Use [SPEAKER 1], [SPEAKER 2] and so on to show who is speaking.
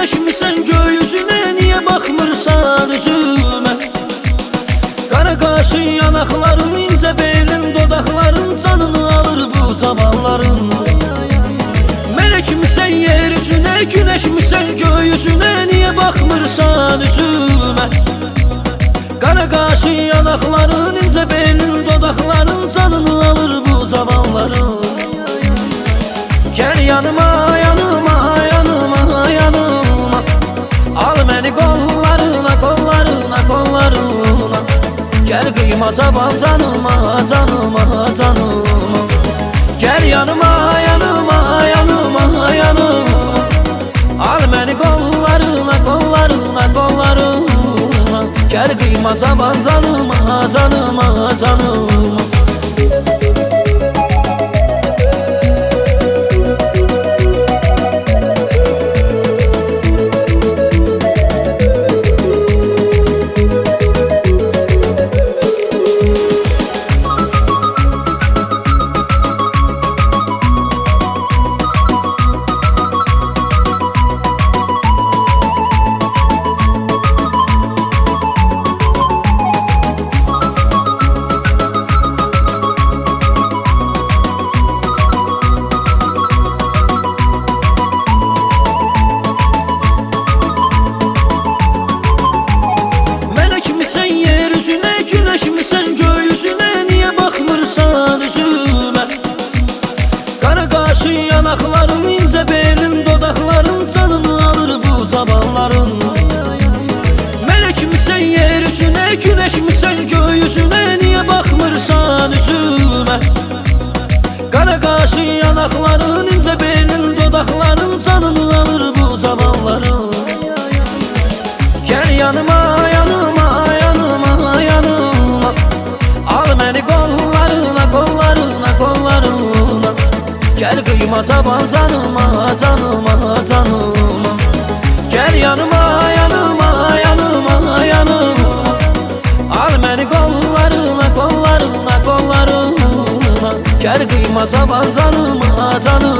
[SPEAKER 1] güneşmisən gökyüzüne, niye bakmırsan üzüme? Kara kaşın, yanakların, ince belin, dodakların canını alır bu zamanların. Melek misən yeryüzüne, güneşmisən gökyüzüne, niye bakmırsan üzüme? Kara kaşın, yanakların, ince belin, dodakların canını alır bu zamanların. Gel yanıma, yanıma, yanıma, yanıma, al beni kollarına, kollarına, kollarına. Gel kıyma taban canıma, canıma, canıma. Gel yanıma, yanıma, yanıma, yanıma, al beni kollarına, kollarına, kollarına. Gel kıyma taban canıma, canıma, canıma. Güneşmisən gökyüzüne, niye bakmırsan üzüme? Kara kaşın, yanakların, ince belin, dodakların canını alır bu zamanların. Melek misən yeryüzüne, güneşmisən gökyüzüne, niye bakmırsan üzüme? Kara kaşın, yanakların, ince belin, dodakların canını alır bu zamanların. Gel yanıma, yanıma, yanıma, yanıma, al beni kollarına, kollarına, kollarına. Gel kıyma taban canıma, canıma, canıma. Gel yanıma, yanıma, yanıma, yanıma, al beni kollarına, kollarına, kollarına. Gel kıyma taban canıma, canıma.